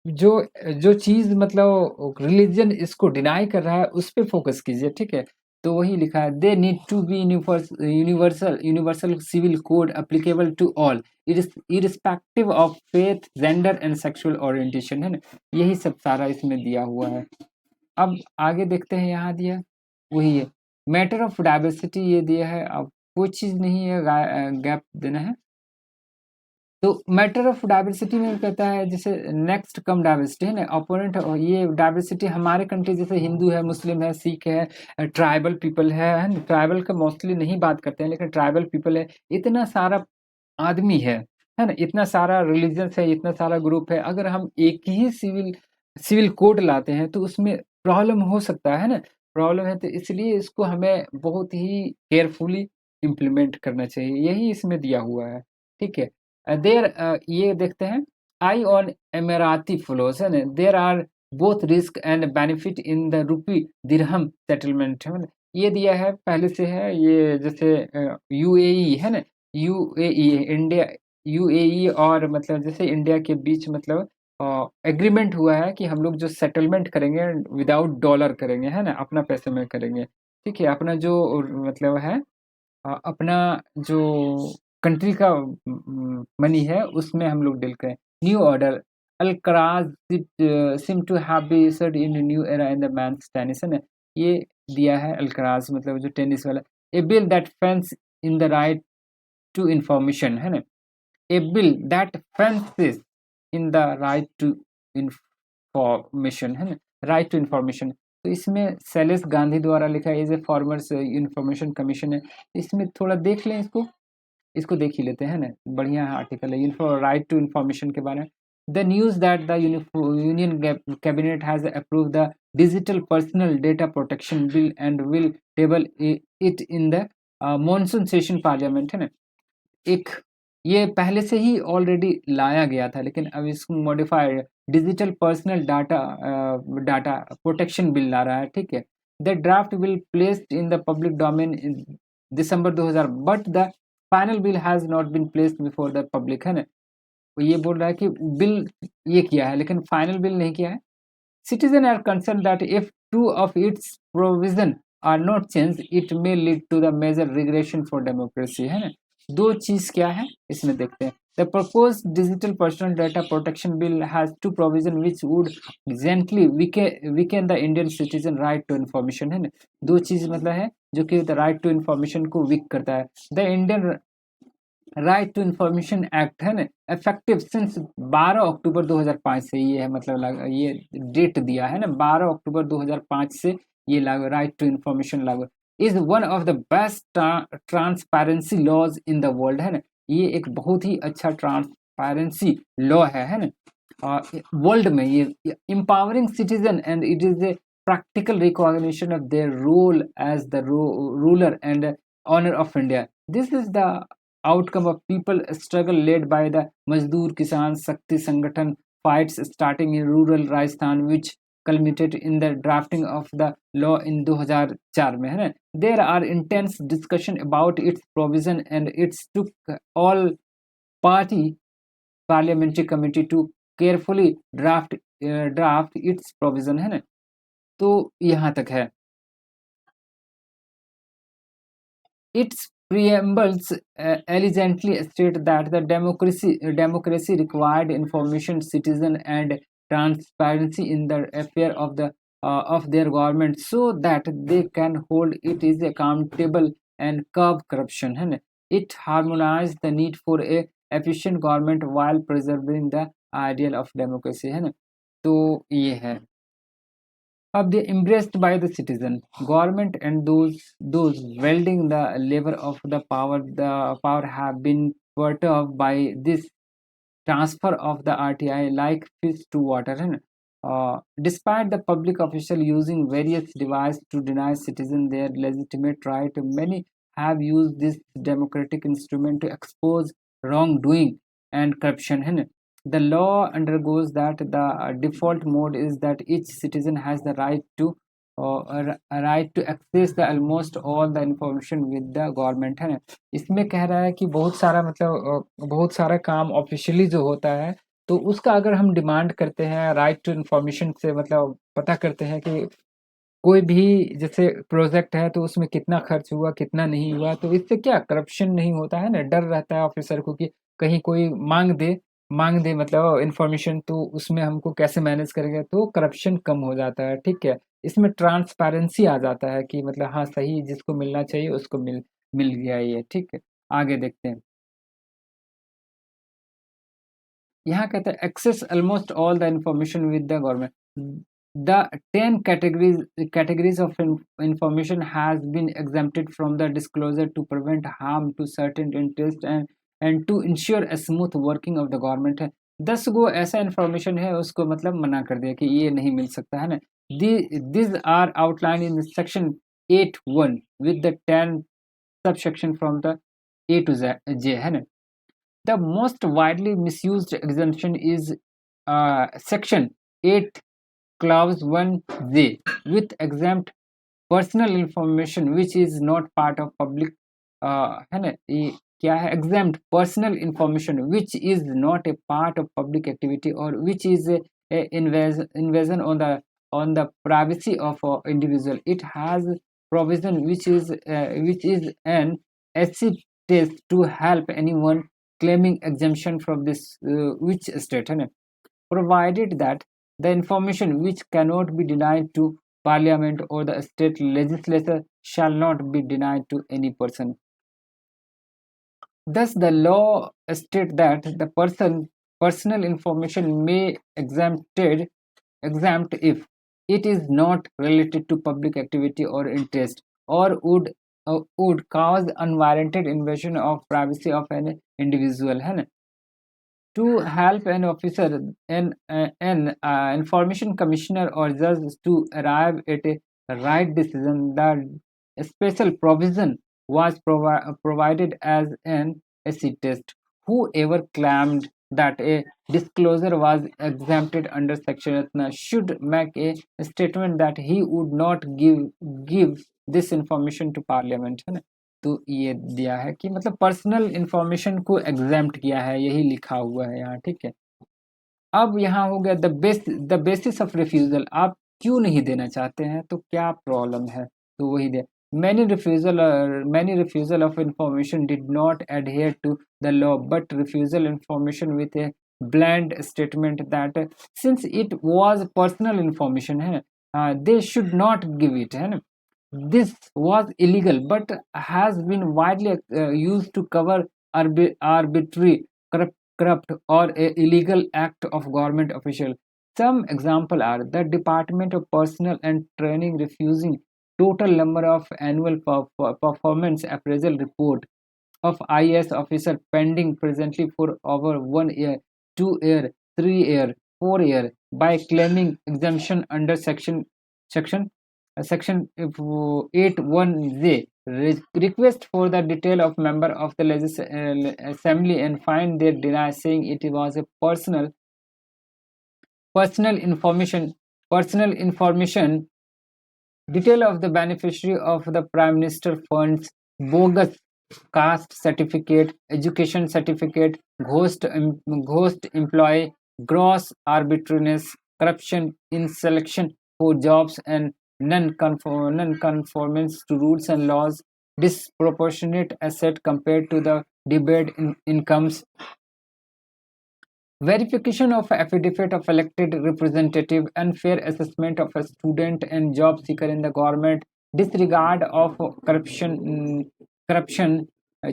जो जो चीज़ मतलब रिलीजन इसको डिनाई कर रहा है उस पे फोकस कीजिए, ठीक है। तो वही लिखा है they need to be universal civil code applicable to all irrespective of faith gender and sexual orientation है ना। यही सब सारा इसमें दिया हुआ है। अब आगे देखते हैं, यहाँ दिया वही है मैटर ऑफ डाइवर्सिटी ये दिया है। अब कोई चीज़ नहीं है गैप देना है। तो मैटर ऑफ डाइवर्सिटी में कहता है जैसे नेक्स्ट कम डाइवर्सिटी है ना अपोनेंट, ये डाइवर्सिटी हमारे कंट्री जैसे हिंदू है, मुस्लिम है, सिख है, ट्राइबल पीपल है ना। ट्राइबल का मोस्टली नहीं बात करते हैं लेकिन ट्राइबल पीपल है, इतना सारा आदमी है ना, इतना सारा रिलीजन्स है, इतना सारा ग्रुप है। अगर हम एक ही सिविल कोड लाते हैं तो उसमें प्रॉब्लम हो सकता है ना, प्रॉब्लम है। तो इसलिए इसको हमें बहुत ही केयरफुली इम्प्लीमेंट करना चाहिए, यही इसमें दिया हुआ है, ठीक है। ये देखते हैं आई ऑन एमेराती फ्लोस है ना, there are both risk and benefit in the rupee dirham settlement है ना। ये दिया है पहले से है, ये जैसे यूएई है ना, यूएई इंडिया, यूएई और मतलब जैसे इंडिया के बीच मतलब एग्रीमेंट हुआ है कि हम लोग जो सेटलमेंट करेंगे विदाउट डॉलर करेंगे है ना, अपना पैसे में करेंगे, ठीक है, अपना जो मतलब है अपना जो कंट्री का मनी है उसमें हम लोग डील करें। New order Alcaraz seem to have be issued in new era in the men's tennis, है ना, ये दिया है अल्कराज मतलब जो टेनिस वाला। A bill that fence in the right to information, है ना, a bill that fences in the right to information, है ना, राइट टू इंफॉर्मेशन। तो इसमें शैलेश गांधी द्वारा लिखा है, as a formers information commission है। इसमें थोड़ा देख लें, इसको देख ही लेते हैं ना, बढ़िया आर्टिकल है इन्फो राइट टू इंफॉर्मेशन के बारे में। The news that the union cabinet has approve the digital personal data protection bill and will table it in the monsoon session parliament, है ना। एक ये पहले से ही ऑलरेडी लाया गया था, लेकिन अब इसको modified digital personal data protection bill ला रहा है, ठीक है। The draft will placed in the public domain in December 2000, but the final bill has not been placed before the public, है ना। ये बोल रहा है कि बिल ये किया है लेकिन फाइनल बिल नहीं किया है। Citizens are concerned that if two of its provisions are not changed, it may lead to the major regression for democracy, है ना। दो चीज क्या है इसमें देखते हैं। The proposed digital personal data protection bill has two provisions which would gently weaken the Indian citizen right to information, है ना। दो चीज मतलब है जो कि right to information को weak करता है। The Indian right to information act, है ना, इफेक्टिव सिंस 12 अक्टूबर 2005 से ये है, मतलब ये डेट दिया है ना, 12 अक्टूबर 2005 से ये लागू, राइट टू इंफॉर्मेशन लागू, is one of the best transparency laws in the world, है ना। ये एक बहुत ही अच्छा ट्रांसपेरेंसी लॉ है ना, वर्ल्ड में। ये empowering citizen and it is a practical recognition of their role as the ruler and honor of India. This is the outcome of people struggle led by the Mazdoor Kisan Shakti Sangathan fights starting in rural Rajasthan, which culminated in the drafting of the law in 2004 में, है ना। There are intense discussion about its provision and it took all party parliamentary committee to carefully draft its provision, है ना। तो यहाँ तक है। Its preambles elegantly state that the democracy required information, citizen, and transparency in the affair of their government, so that they can hold it is accountable and curb corruption, है ना। It harmonized the need for a efficient government while preserving the ideal of democracy, है ना। तो ये है। अब they embraced by the citizen government and those wielding the lever of the power have been perturbed by this transfer of the RTI like fish to water, है ना। Despite the public official using various devices to deny citizens their legitimate right, many have used this democratic instrument to expose wrongdoing and corruption, है ना। The law undergoes that the default mode is that each citizen has the right to access the almost all the information with the government, है ना। इसमें कह रहा है कि बहुत सारा मतलब बहुत सारा काम ऑफिशियली जो होता है तो उसका अगर हम डिमांड करते हैं राइट टू इन्फॉर्मेशन से, मतलब पता करते हैं कि कोई भी जैसे प्रोजेक्ट है तो उसमें कितना खर्च हुआ कितना नहीं हुआ, तो इससे क्या करप्शन नहीं होता है ना। डर रहता है ऑफिसर को कि कहीं कोई मांग दे मतलब इन्फॉर्मेशन, तो उसमें हमको कैसे मैनेज करेंगे, तो करप्शन कम हो जाता है, ठीक है। इसमें ट्रांसपेरेंसी आ जाता है कि मतलब हाँ सही जिसको मिलना चाहिए उसको मिल गया ये, ठीक है। आगे देखते हैं। यहाँ कहते हैं access almost all the information with the government. The 10 categories of information has been exempted from the disclosure to prevent harm to certain interests and to ensure a smooth working of the government, है। 10 गो ऐसा information है उसको मतलब मना कर दिया कि ये नहीं मिल सकता, है ना। These are outlined in section 8(1) with the 10 subsection from the A to J, है ना। The most widely misused exemption is section 8 clause 1J, with exempt personal information which is not part of public, है ना। ये क्या है, exempt personal information which is not a part of public activity or which is a invasion on the privacy of individual. It has provision which is an acid test to help anyone claiming exemption from this which state है ना, provided that the information which cannot be denied to parliament or the state legislature shall not be denied to any person. Thus, the law states that the personal information may exempt if it is not related to public activity or interest, or would cause unwarranted invasion of privacy of an individual, है ना. To help an officer, an information commissioner or judge to arrive at a right decision, the special provision was provided as an acid test. Whoever claimed that a disclosure was exempted under section इतना should make a statement that he would not give this information to parliament, है ना. तो ये दिया है कि मतलब personal information को एग्जैम्प्ट किया है, यही लिखा हुआ है यहाँ, ठीक है. अब यहाँ हो गया द बेसिस ऑफ रिफ्यूजल. आप क्यों नहीं देना चाहते हैं, तो क्या प्रॉब्लम है, तो वही दे. Many refusal of information did not adhere to the law, but refusal information with a bland statement that since it was personal information है, they should not give it, है ना. This was illegal but has been widely used to cover arbitrary, corrupt or illegal act of government official. Some example are the Department of Personnel and Training refusing total number of annual performance appraisal report of IAS officer pending presently for over 1 year, 2 year, 3 year, 4 year by claiming exemption under section section 81J. Request for the detail of member of the assembly and find their deny, saying it was a personal information detail of the beneficiary of the prime minister funds, bogus caste certificate, education certificate, ghost employee, gross arbitrariness, corruption in selection for jobs and non-conformance to rules and laws, disproportionate asset compared to the debated incomes, verification of affidavit of elected representative, unfair assessment of a student and job seeker in the government, disregard of corruption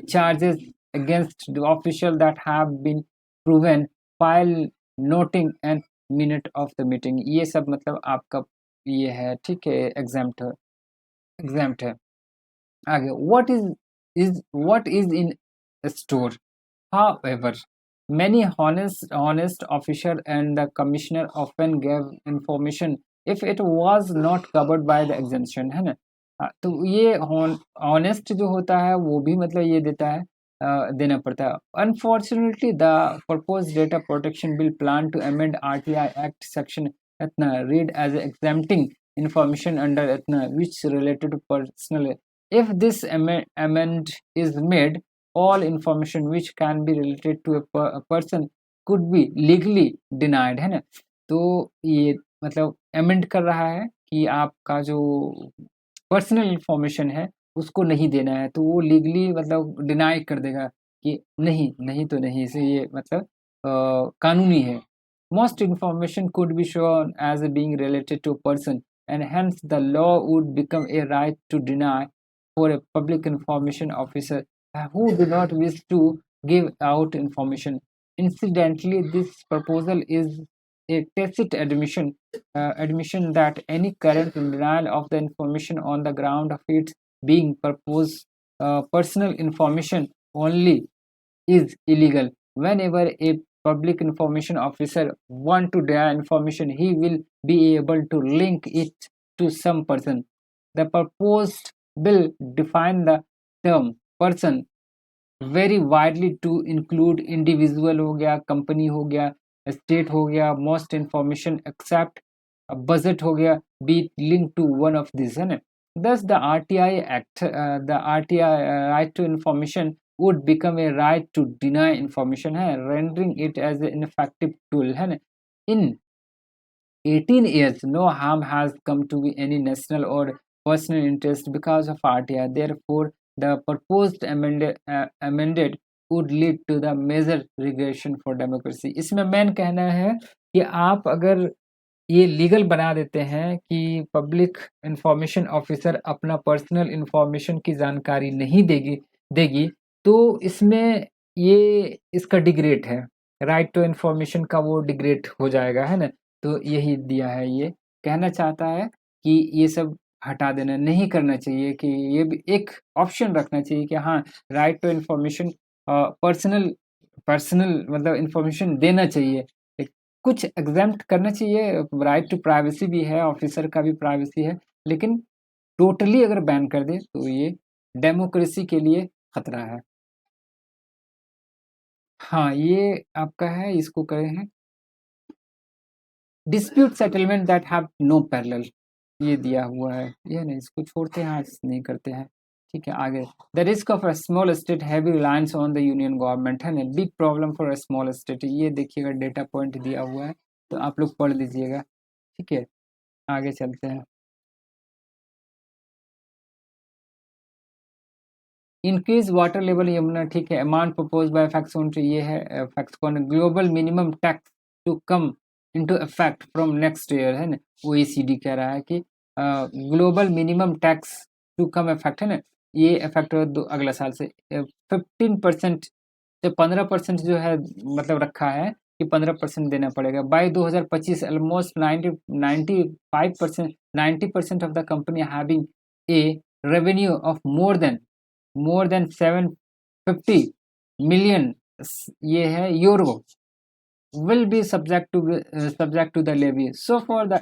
charges against the official that have been proven, file noting and minute of the meeting. ये सब मतलब आपका ये है, ठीक है, exempt है. आगे what is in store. However, many honest officer and the commissioner often gave information if it was not covered by the exemption, है ना. तो ये honest जो होता है वो भी मतलब ये देता है, देना पड़ता है. Unfortunately, the proposed data protection bill plan to amend RTI Act section इतना read as exempting information under इतना which related to personal. If this amend is made, all information which can be related to a person could be legally denied, है ना. तो ये मतलब amend कर रहा है कि आपका जो पर्सनल इंफॉर्मेशन है उसको नहीं देना है, तो वो लीगली मतलब डिनाई कर देगा कि नहीं तो नहीं, से ये मतलब कानूनी है. Most information could be shown as being related to a person and hence the law would become a right to deny for a public information officer who do not wish to give out information. Incidentally, this proposal is a tacit admission that any current denial of the information on the ground of its being proposed personal information only is illegal. Whenever a public information officer want to deny information, he will be able to link it to some person. The proposed bill define the term person very widely to include individual हो गया, company हो गया, state हो गया, most information except budget हो गया, be linked to one of these, है ना. Thus the RTI Act, the RTI right to information would become a right to deny information है, rendering it as an ineffective tool, है ना. In 18 years, no harm has come to any national or personal interest because of RTI. Therefore, the proposed amended would lead to the major regression for democracy. इसमें main कहना है कि आप अगर ये legal बना देते हैं कि पब्लिक इंफॉर्मेशन ऑफिसर अपना पर्सनल इंफॉर्मेशन की जानकारी नहीं देगी तो इसमें ये इसका डिग्रेड है, राइट टू इंफॉर्मेशन का वो डिग्रेड हो जाएगा, है ना। तो यही दिया है, ये कहना चाहता है कि ये सब हटा देना नहीं करना चाहिए, कि ये भी एक ऑप्शन रखना चाहिए कि हाँ, right to information personal personal मतलब इंफॉर्मेशन देना चाहिए, कुछ एग्जेम्प्ट करना चाहिए, राइट टू प्राइवेसी भी है, ऑफिसर का भी प्राइवेसी है, लेकिन टोटली अगर बैन कर दे तो ये डेमोक्रेसी के लिए खतरा है। हाँ, ये आपका है, इसको कहे हैं dispute settlement that have no parallel, ये दिया हुआ है, ये नहीं, इसको छोड़ते हैं, आज नहीं करते हैं। ठीक है, आगे the risk of a small state heavy reliance on the union government, है ना, big problem for a small state, ये देखिएगा डेटा पॉइंट दिया हुआ है, तो आप लोग पढ़ लीजिएगा। ठीक है, आगे चलते हैं। इंक्रीज वाटर लेवल यमुना, ठीक है, अमाउंट प्रपोज बाय फैक्स ये है फैक्स कौन, global minimum tax to come into effect from next year, है ना, OECD कह रहा है कि global minimum tax to come effect, है ना, ये इफेक्ट अगला साल से 15% से 15% जो है, मतलब रखा है कि 15% देना पड़ेगा by 2025, almost 90% of the company having a revenue of more than 750 million, ये है euro, will be subject to the levy. So for the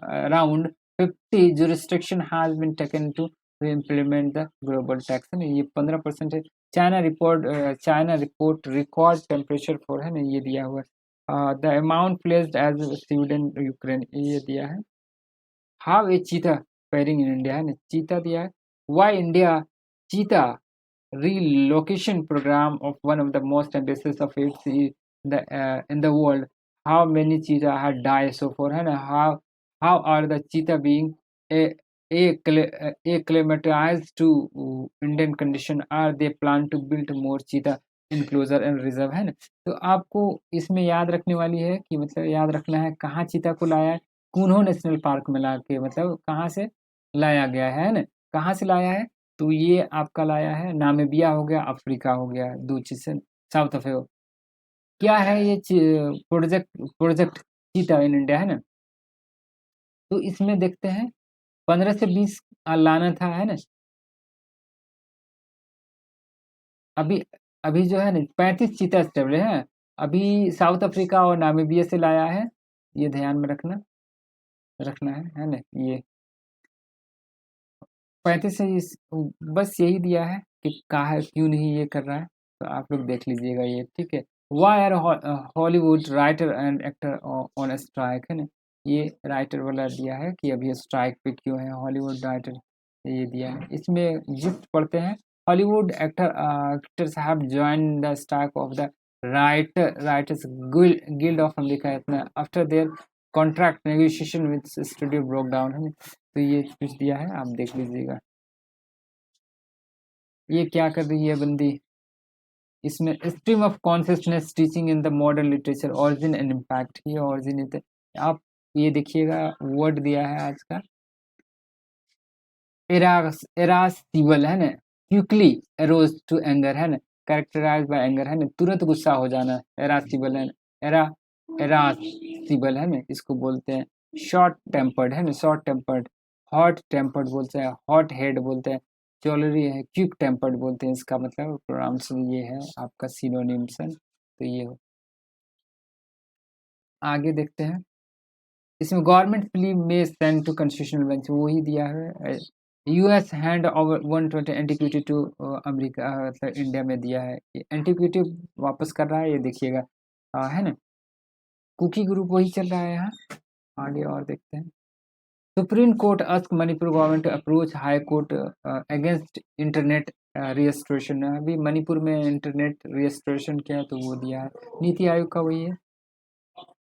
around 50 jurisdiction has been taken to implement the global tax, है ना, ये 15% है। China report record temperature for, है ना, ये दिया हुआ है। The amount placed as Sweden Ukraine, ये दिया है। हाउ ए चीता फेयरिंग इन इंडिया, है ना, चीता दिया है। वाई इंडिया चीता relocation program of one of the most ambitious of its in the world. How many cheetah had died so far, है ना, how are the cheetah being a acclimatized to Indian condition, are they plan to build more cheetah enclosure and reserve, है ना। तो आपको इसमें याद रखने वाली है कि मतलब याद रखना है कहाँ चीता को लाया है, कून्हो नेशनल पार्क में ला के, मतलब कहाँ से लाया गया है ना, कहाँ से लाया है, तो ये आपका लाया है नामीबिया हो गया, अफ्रीका हो गया, दो चीज से साउथ अफ्रीका। क्या है ये प्रोजेक्ट प्रोजेक्ट चीता इन इंडिया, है ना। तो इसमें देखते हैं 15 से 20 लाना था, है ना, अभी अभी जो है ना 35 चीता स्टेबल है, अभी साउथ अफ्रीका और नामीबिया से लाया है, ये ध्यान में रखना है ना, ये 35 से बस यही दिया है कि कहा क्यों नहीं ये कर रहा है, तो आप लोग देख लीजिएगा ये। ठीक है, why are Hollywood writer and actor on strike, है ना, ये राइटर वाला दिया है कि अभी स्ट्राइक पे क्यों है हॉलीवुड राइटर, ये दिया है। इसमें जिस्ट पढ़ते हैं, Hollywood actors have join the strike of the writers guild of America इतना after their contract negotiation with studio broke down, है ना। तो ये कुछ दिया है, आप देख लीजिएगा। ये क्या कर रही है बंदी, इसमें stream of consciousness teaching in the modern literature origin and impact, ये ऑरिजिन आप ये देखिएगा वर्ड दिया है आज का, इरासिबल, है ना, क्विकली एरोज टू एंगर, है ना, कैरेक्टराइज बाय एंगर, है ना, तुरंत गुस्सा हो जाना, इरासिबल, है ना, इरासिबल, है ना, इसको बोलते हैं शॉर्ट टेम्पर्ड, है ना, शॉर्ट टेम्पर्ड, हॉट टेम्पर्ड बोलते हैं, हॉट हेड बोलते हैं, चॉलरी है, क्विक टेम्पर्ड बोलते हैं, इसका मतलब प्रोनाउंसिएशन ये है आपका सिनोनिम्स है, तो ये हो। आगे देखते हैं, इसमें गवर्नमेंट प्ली में सेंड टू कॉन्स्टिट्यूशनल बेंच, वही दिया है। US hand over 120 antiquity to America, मतलब इंडिया में दिया है, एंटीक्विटी वापस कर रहा है, ये देखिएगा, है ना, कुकी ग्रुप वही चल रहा है यहाँ। आगे और देखते हैं, supreme court ask Manipur government approach high court against internet registration, अभी मणिपुर में इंटरनेट रजिस्ट्रेशन किया तो वो दिया है, नीति आयोग का वही है।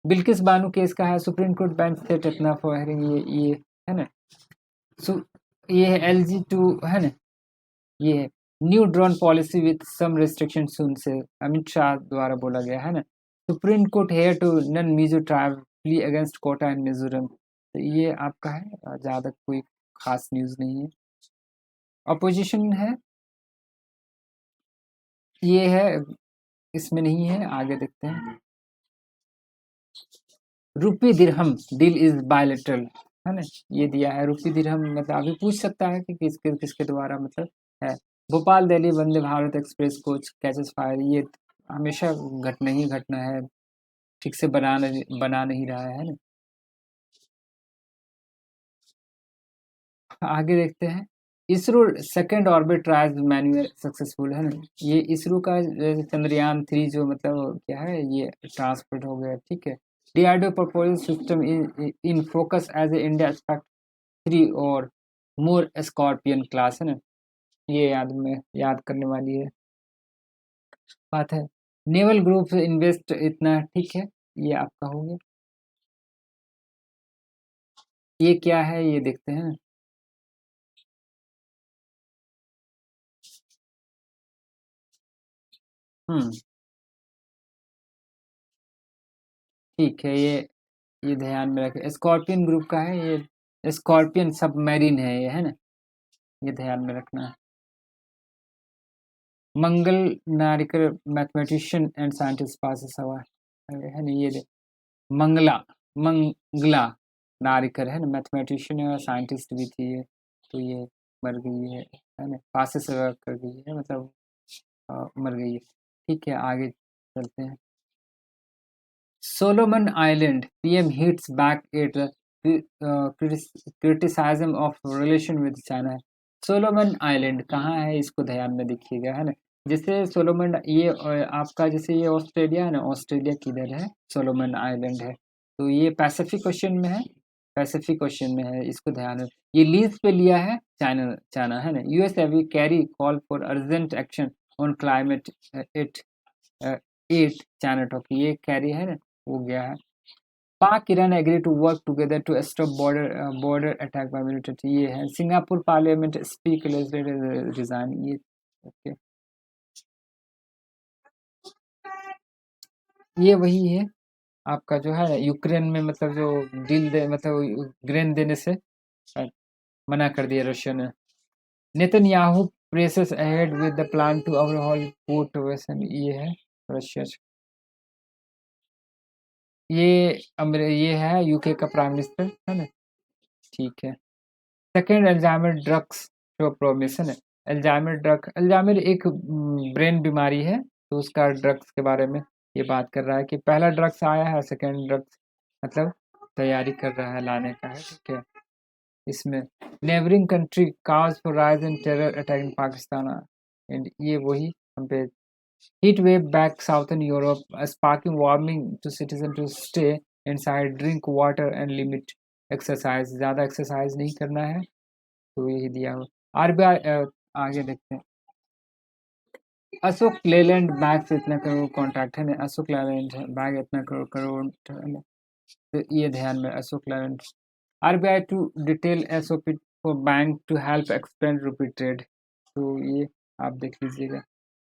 बिल्किस बानो केस का है, सुप्रीम कोर्ट बेंच से टकना फॉर हेयरिंग, ये है ना, ये है LG2 है ना, ये है new drone policy with some restriction soon से अमित शाह द्वारा बोला गया है ना। Supreme court hear to non Mizo tribe plea against quota and Mizoram. तो ये आपका है, ज़्यादा कोई खास न्यूज़ नहीं है। अपोजिशन है, ये है, इसमें नहीं है, आगे देखते हैं। रूपी दिरहम डील इज बायलेटरल है ना, ये दिया है रूपी दिरहम, मतलब अभी पूछ सकता है कि किसके किसके द्वारा मतलब है। Bhopal Delhi Vande Bharat express coach catches fire, ये हमेशा घटना ही घटना है, ठीक से बना नहीं रहा है ना। आगे देखते हैं। ISRO second orbit trials manual successful है ना, ये इसरो का चंद्रयान 3 जो मतलब क्या है, ये ट्रांसफर हो गया, ठीक है। DRDO proposal system in focus as a India 3 और मोर स्कॉर्पियन क्लास है ना, ये याद करने वाली है बात है। नेवल ग्रुप इन्वेस्ट इतना, ठीक है, ये आपका हो गया। ये क्या है ये देखते हैं। हम्म, ठीक है, ये ध्यान में रखें, स्कॉर्पियन ग्रुप का है ये, स्कॉर्पियन सबमरीन है ये है ना, ये ध्यान में रखना है। मंगल नारिकर मैथमेटिशियन एंड साइंटिस्ट पास हुआ है ना, ये मंगला मंगला नारिकर है ना, मैथमेटिशियन और साइंटिस्ट भी थी ये, तो ये मर गई है ना, पास से कर गई है मतलब, मर गई है। ठीक है, आगे चलते हैं। Solomon Island, PM hits back at criticism of relation with China। Solomon island कहाँ है, इसको ध्यान में देखिएगा है ना। जैसे सोलोमन ये आपका जैसे ये ऑस्ट्रेलिया है ना, ऑस्ट्रेलिया किधर है, सोलोमन आइलैंड है, तो ये पैसिफिक ओशन में है, पैसिफिक ओशन में है, इसको ध्यान में। ये लीज पे लिया है चाइना, चाइना है ना। US heavy Kerry call for urgent action on climate at 8 China talk, ये कैरी है ना, हो गया है। Pak Iran agree to work together to stop border attack by militant, ये है। सिंगापुर पार्लियामेंट स्पीक रिजाइन, ये ओके। ये वही है आपका जो है यूक्रेन में, मतलब जो डील दे मतलब ग्रेन देने से अ, मना कर दिया रशिया ने। Netanyahu presses ahead with the plan to overhaul port वेसन, ये है रशिया से। ये है यूके का प्राइम मिनिस्टर है ना, ठीक है। Second Alzheimer drugs show promise है ना। अल्जाइमर एक ब्रेन बीमारी है, तो उसका ड्रग्स के बारे में ये बात कर रहा है कि पहला ड्रग्स आया है, सेकेंड ड्रग्स मतलब तैयारी कर रहा है लाने का है, ठीक है। इसमें neighbouring country cause for rise in terror attack in Pakistan, and ये वही हम पे। Heat wave back southern Europe sparking warning to citizen to stay inside, drink water and limit exercise, ज़्यादा एक्सरसाइज नहीं करना है, तो यही दिया हो। आरबीआई आगे देखते हैं। अशोक लेलैंड बैग से इतना करोड़ कॉन्ट्रैक्ट है ना, अशोक लेलैंड बैग इतना करोड़ करोड़ है ना, तो ये ध्यान में Ashok Leyland. RBI to detail SOP for bank to help expand rupee trade, तो ये आप देख लीजिएगा।